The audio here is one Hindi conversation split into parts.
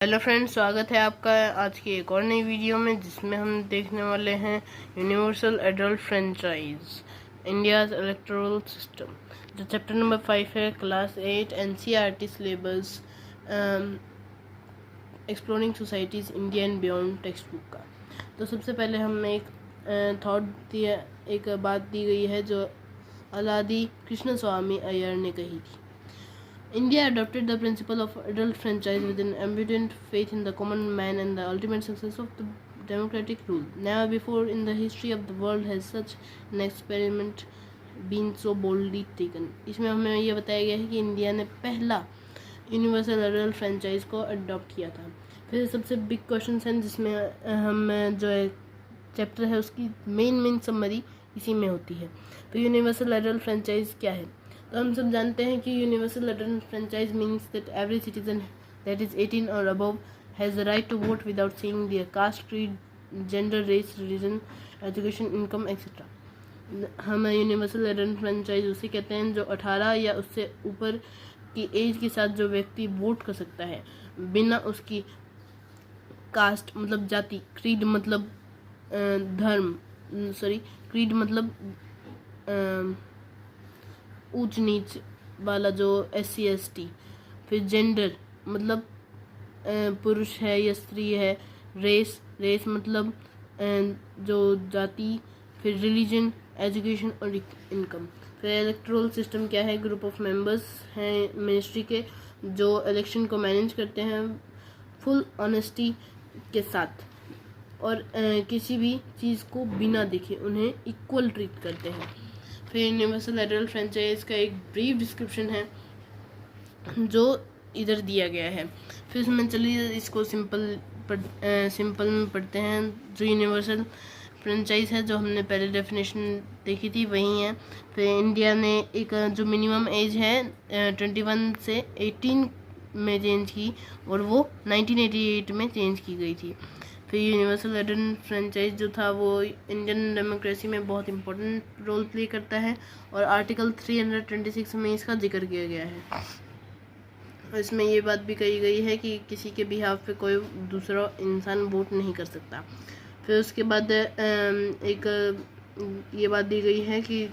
हेलो फ्रेंड्स, स्वागत है आपका आज की एक और नई वीडियो में, जिसमें हम देखने वाले हैं universal adult franchise India's electoral system. जो चैप्टर नंबर 5 है, class 8 NCERT syllabus, exploring societies India and beyond text book का। तो सबसे पहले हम एक बात दी गई है जो अलादी कृष्ण स्वामी अय्यर ने कही थी। India adopted the principle of adult franchise with an abundant faith in the common man and the ultimate success of the democratic rule. Never before in the history of the world has such an experiment been so boldly taken. इसमें हमें यह बताया गया है कि इंडिया ने पहला यूनिवर्सल एडल्ट फ्रेंचाइज को अडॉप्ट किया था। फिर सबसे बिग क्वेश्चन हैं जिसमें हम जो है चैप्टर है उसकी मेन समरी इसी में होती है। तो यूनिवर्सल एडल्ट फ्रेंचाइज क्या है? तो हम सब जानते हैं कि universal adult franchise means that every citizen that is 18 और above has the right to vote without seeing their caste, creed, gender, race, religion, education, income etcetera. हम यूनिवर्सल एडल्ट फ्रेंचाइज उसे कहते हैं जो 18 या उससे ऊपर की एज के साथ जो व्यक्ति वोट कर सकता है बिना उसकी कास्ट मतलब जाति, क्रीड मतलब क्रीड मतलब ऊंच नीच वाला जो SC ST, फिर जेंडर मतलब पुरुष है या स्त्री है, रेस मतलब जो जाति, फिर रिलीजन, एजुकेशन और इनकम। फिर इलेक्टोरल सिस्टम क्या है? ग्रुप ऑफ मेंबर्स हैं मिनिस्ट्री के जो इलेक्शन को मैनेज करते हैं फुल ऑनेस्टी के साथ और किसी भी चीज़ को बिना देखे उन्हें इक्वल ट्रीट करते हैं। फिर यूनिवर्सल एडल्ट फ्रेंचाइज का एक ब्रीफ डिस्क्रिप्शन है जो इधर दिया गया है। फिर इसमें चलिए इसको सिंपल में पढ़ते हैं। जो यूनिवर्सल फ्रेंचाइज है जो हमने पहले डेफिनेशन देखी थी वही है। फिर इंडिया ने एक जो मिनिमम एज है 21 से 18 में चेंज की और वो 1988 में चेंज की गई थी। फिर यूनिवर्सल एडल्ट फ्रेंचाइज जो था वो इंडियन डेमोक्रेसी में बहुत इंपॉर्टेंट रोल प्ले करता है और आर्टिकल 326 में इसका जिक्र किया गया है। इसमें ये बात भी कही गई है कि किसी के बिहाफ पे कोई दूसरा इंसान वोट नहीं कर सकता। फिर उसके बाद एक ये बात दी गई है कि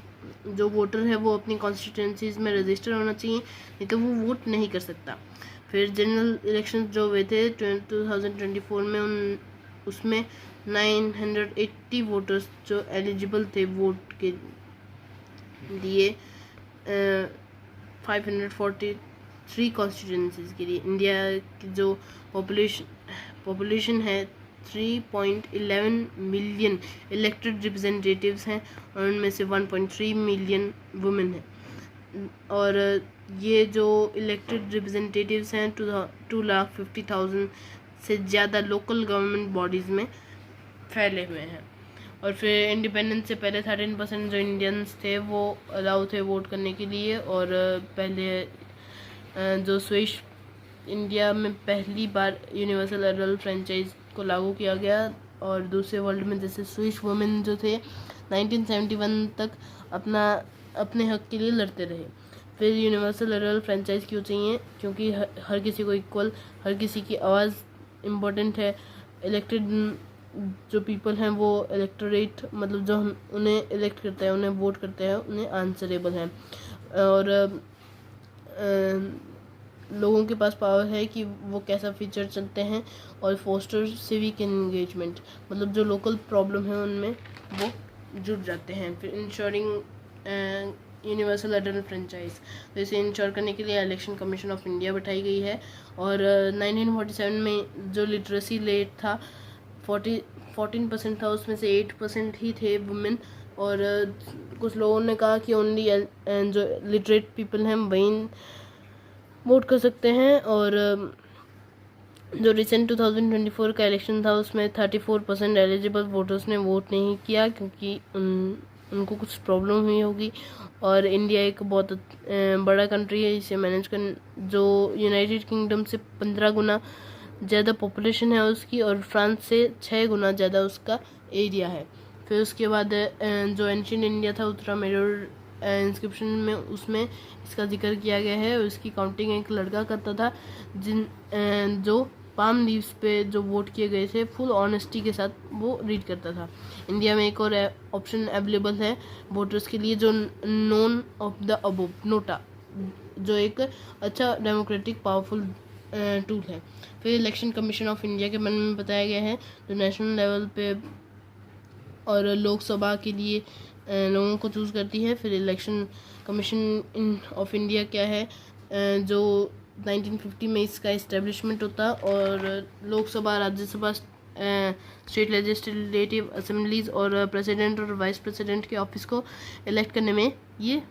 जो वोटर है वो अपनी कॉन्स्टिट्यूंसीज में रजिस्टर होना चाहिए, नहीं तो वो वोट नहीं कर सकता। फिर जनरल इलेक्शन जो हुए थे 2024 में उसमें 980 वोटर्स जो एलिजिबल थे वोट के लिए 543 कॉन्स्टिट्यूंसीज के लिए। इंडिया की जो पॉपुलेशन है 3.11 मिलियन इलेक्टेड रिप्रेजेंटेटिव्स हैं और उनमें से 1.3 मिलियन वुमेन हैं। और ये जो इलेक्टेड रिप्रेजेंटेटिव्स हैं 2,50,000 से ज़्यादा लोकल गवर्नमेंट बॉडीज़ में फैले हुए हैं। और फिर इंडिपेंडेंस से पहले 13% जो इंडियंस थे वो अलाउ थे वोट करने के लिए। और पहले जो स्विस इंडिया में पहली बार यूनिवर्सल एडल्ट फ्रेंचाइज को लागू किया गया और दूसरे वर्ल्ड में जैसे स्विस वुमेन जो थे 1971 तक अपने हक के लिए लड़ते रहे। फिर यूनिवर्सल एडल्ट फ्रेंचाइज क्यों चाहिए? क्योंकि हर किसी को इक्वल, हर किसी की आवाज़ इम्पोर्टेंट है। इलेक्टेड जो पीपल हैं वो इलेक्टोरेट मतलब जो उन्हें इलेक्ट करता है, उन्हें वोट करते हैं, उन्हें आंसरेबल हैं और लोगों के पास पावर है कि वो कैसा फीचर चलते हैं और फोस्टर सिविक एंगेजमेंट मतलब जो लोकल प्रॉब्लम है उनमें वो जुड़ जाते हैं। फिर इंश्योरिंग यूनिवर्सल एडल्ट फ्रेंचाइज, तो इसे इंश्योर करने के लिए इलेक्शन कमीशन ऑफ इंडिया बैठाई गई है। और 1947 में जो लिटरेसी रेट था 14% था, उसमें से 8% ही थे वुमेन। और कुछ लोगों ने कहा कि ओनली जो लिटरेट पीपल हैं वही वोट कर सकते हैं। और जो रिसेंट 2024 का इलेक्शन था उसमें 34% एलिजिबल वोटर्स ने वोट नहीं किया क्योंकि उनको कुछ प्रॉब्लम हुई होगी। और इंडिया एक बहुत बड़ा कंट्री है, इसे मैनेज कर जो यूनाइटेड किंगडम से 15 गुना ज़्यादा पॉपुलेशन है उसकी और फ्रांस से 6 गुना ज़्यादा उसका एरिया है। फिर उसके बाद जो एंशिएंट इंडिया था उत्तरा मेरर इंस्क्रिप्शन में उसमें इसका जिक्र किया गया है और इसकी काउंटिंग एक लड़का करता था जो पाम लीव्स पे जो वोट किए गए थे फुल ऑनेस्टी के साथ वो रीड करता था। इंडिया में एक और ऑप्शन अवेलेबल है वोटर्स के लिए, जो known of the above NOTA, जो एक अच्छा डेमोक्रेटिक पावरफुल टूल है। फिर इलेक्शन कमीशन ऑफ इंडिया के बारे में बताया गया है, जो नेशनल लेवल पे और लोकसभा के लिए लोगों को चूज़ करती है। फिर इलेक्शन कमीशन ऑफ इंडिया क्या है, जो 1950 में इसका इस्टेब्लिशमेंट होता और Lok Sabha, Rajya Sabha, state legislative assemblies और प्रेसिडेंट और वाइस प्रेसिडेंट के ऑफिस को इलेक्ट करने में ये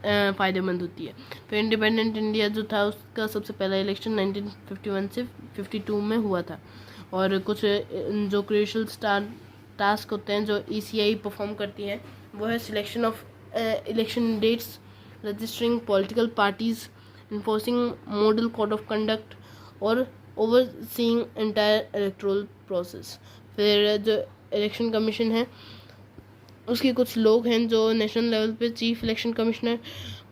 फ़ायदेमंद होती है। फिर इंडिपेंडेंट इंडिया जो था उसका सबसे पहला इलेक्शन 1951 से 52 में हुआ था। और कुछ जो क्रूशियल टास्क होते हैं जो ECI परफॉर्म करती है वो है selection of election dates, registering political parties, enforcing model code of conduct और ओवरसीइंग एंटायर इलेक्टोरल प्रोसेस। फिर जो इलेक्शन कमीशन है उसके कुछ लोग हैं जो नेशनल लेवल पे चीफ इलेक्शन कमिश्नर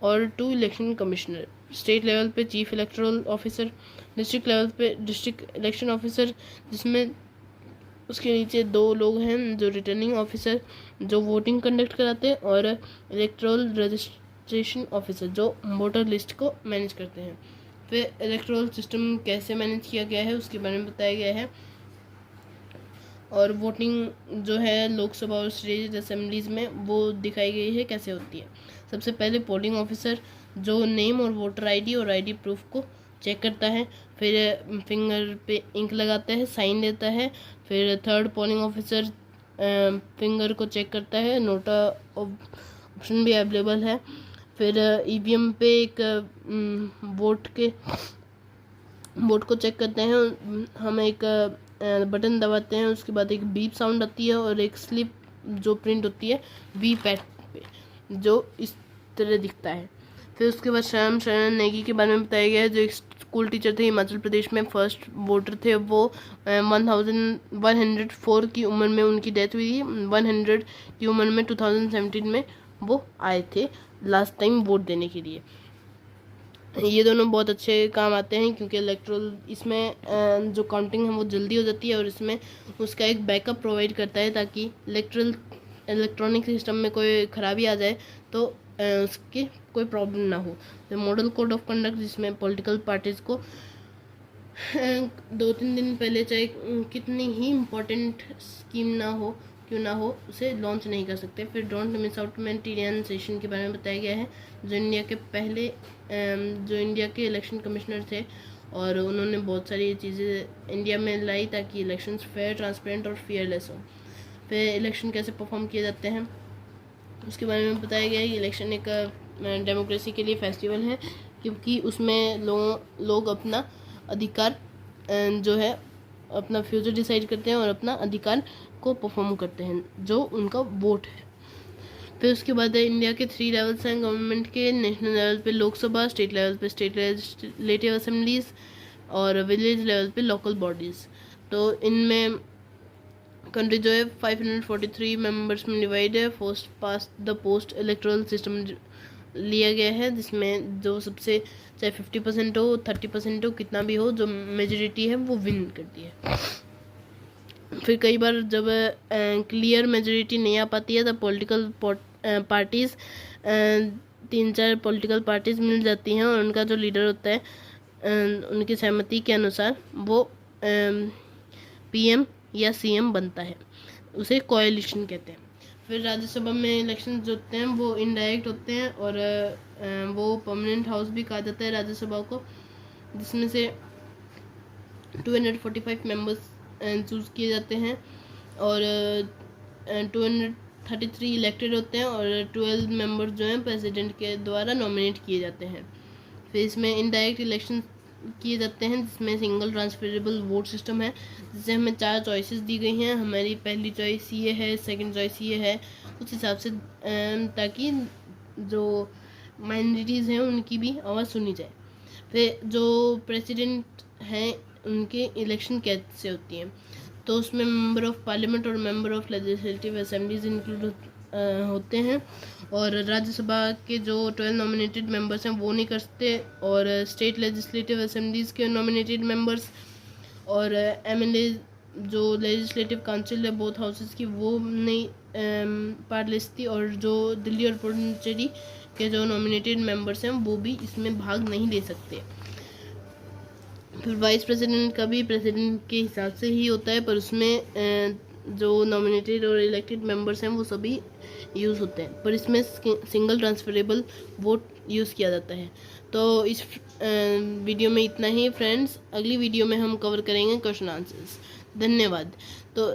और 2 इलेक्शन कमिश्नर, स्टेट लेवल पे chief electoral officer, district level पे डिस्ट्रिक्ट इलेक्शन ऑफिसर, जिसमें उसके नीचे 2 लोग हैं जो रिटर्निंग ऑफिसर जो वोटिंग कंडक्ट कराते हैं, और इलेक्टोरल रजिस्ट्रेशन ऑफिसर जो वोटर लिस्ट को मैनेज करते हैं। फिर इलेक्टोरल सिस्टम कैसे मैनेज किया गया है उसके बारे में बताया गया है, और वोटिंग जो है लोकसभा और स्टेट असेंबलीज में वो दिखाई गई है कैसे होती है। सबसे पहले पोलिंग ऑफिसर जो नेम और वोटर ID और ID प्रूफ को चेक करता है, फिर फिंगर पे इंक लगाता है, साइन देता है। फिर थर्ड पोलिंग ऑफिसर फिंगर को चेक करता है, नोटा ऑप्शन भी अवेलेबल है। फिर EVM पे एक वोट को चेक करते हैं, हम एक बटन दबाते हैं, उसके बाद एक बीप साउंड आती है और एक स्लिप जो प्रिंट होती है वीपैट पे, जो इस तरह दिखता है। फिर उसके बाद श्याम शरण नेगी के बारे में बताया गया है, जो एक स्कूल टीचर थे, हिमाचल प्रदेश में फर्स्ट वोटर थे। वो 1104 की उम्र में उनकी डेथ हुई थी। 100 की उम्र में 2017 में वो आए थे लास्ट टाइम वोट देने के लिए। ये दोनों बहुत अच्छे काम आते हैं क्योंकि इलेक्ट्रोल इसमें जो काउंटिंग है वो जल्दी हो जाती है और इसमें उसका एक बैकअप प्रोवाइड करता है ताकि इलेक्ट्रॉनिक सिस्टम में कोई खराबी आ जाए तो उसकी कोई प्रॉब्लम ना हो। तो मॉडल कोड ऑफ कंडक्ट जिसमें पॉलिटिकल पार्टीज़ को 2-3 दिन पहले चाहे कितनी ही इम्पोर्टेंट स्कीम ना हो क्यों ना हो उसे लॉन्च नहीं कर सकते। फिर डोंट मिस आउट में टीरियन सेशन के बारे में बताया गया है, जो इंडिया के इलेक्शन कमिश्नर थे और उन्होंने बहुत सारी चीज़ें इंडिया में लाई ताकि इलेक्शंस फेयर, ट्रांसपेरेंट और फियरलेस हो। फिर इलेक्शन कैसे परफॉर्म किए जाते हैं उसके बारे में बताया गया है। इलेक्शन एक डेमोक्रेसी के लिए फेस्टिवल है क्योंकि उसमें लोग अपना अधिकार जो है अपना फ्यूचर डिसाइड करते हैं और अपना अधिकार को परफॉर्म करते हैं जो उनका वोट है। फिर उसके बाद इंडिया के 3 लेवल्स हैं गवर्नमेंट के, नेशनल लेवल पे लोकसभा, स्टेट लेवल पे स्टेट लेजिस्लेटिव असेंबलीज और विलेज लेवल पे लोकल बॉडीज़। तो इनमें कंट्री जो है 543 मेंबर्स में डिवाइड है। First pass the post electoral system लिया गया है जिसमें जो सबसे चाहे 50% हो 30% हो कितना भी हो जो मेजोरिटी है वो विन करती है। फिर कई बार जब क्लियर मेजोरिटी नहीं आ पाती है तब पॉलिटिकल पार्टीज़ 3-4 पॉलिटिकल पार्टीज़ मिल जाती हैं और उनका जो लीडर होता है उनकी सहमति के अनुसार वो PM या CM बनता है, उसे कोएलिशन कहते हैं। फिर राज्यसभा में इलेक्शन जो होते हैं वो इनडायरेक्ट होते हैं और वो परमानेंट हाउस भी कहा जाता है राज्यसभा को, जिसमें से 245 मेंबर्स चूज़ किए जाते हैं और 233 इलेक्टेड होते हैं और 12 मेंबर जो हैं प्रेसिडेंट के द्वारा नॉमिनेट किए जाते हैं। फिर इसमें इनडायरेक्ट इलेक्शन किए जाते हैं जिसमें सिंगल ट्रांसफरेबल वोट सिस्टम है, जिससे हमें 4 चॉइसेस दी गई हैं। हमारी पहली चॉइस ये है, सेकंड चॉइस ये है, उस हिसाब से ताकि जो माइनॉरिटीज़ हैं उनकी भी आवाज़ सुनी जाए। फिर जो प्रेसिडेंट हैं उनके इलेक्शन कैसे होती हैं तो उसमें मेंबर ऑफ पार्लियामेंट और member of legislative assemblies include होते हैं और राज्यसभा के जो 12 नॉमिनेटेड मेंबर्स हैं वो नहीं कर सकते और स्टेट लेजिस्लेटिव असेंबलीज के नॉमिनेटेड मेंबर्स और MLA जो लेजिस्लेटिव काउंसिल है बोथ हाउसेस की, वो नहीं पार्ट ले सकती, और जो दिल्ली और पुडुचेरी के जो नॉमिनेटेड मेंबर्स हैं वो भी इसमें भाग नहीं ले सकते। फिर वाइस प्रेसिडेंट का भी प्रेसिडेंट के हिसाब से ही होता है, पर उसमें जो नॉमिनेटेड और इलेक्टेड मेंबर्स हैं वो सभी यूज़ होते हैं, पर इसमें सिंगल ट्रांसफरेबल वोट यूज़ किया जाता है। तो इस वीडियो में इतना ही फ्रेंड्स, अगली वीडियो में हम कवर करेंगे क्वेश्चन आंसर्स। धन्यवाद। तो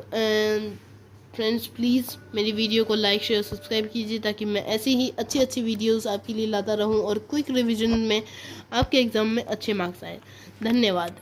फ्रेंड्स प्लीज़ मेरी वीडियो को लाइक शेयर सब्सक्राइब कीजिए, ताकि मैं ऐसी ही अच्छी वीडियोस आपके लिए लाता रहूं और क्विक रिवीजन में आपके एग्ज़ाम में अच्छे मार्क्स आए। धन्यवाद।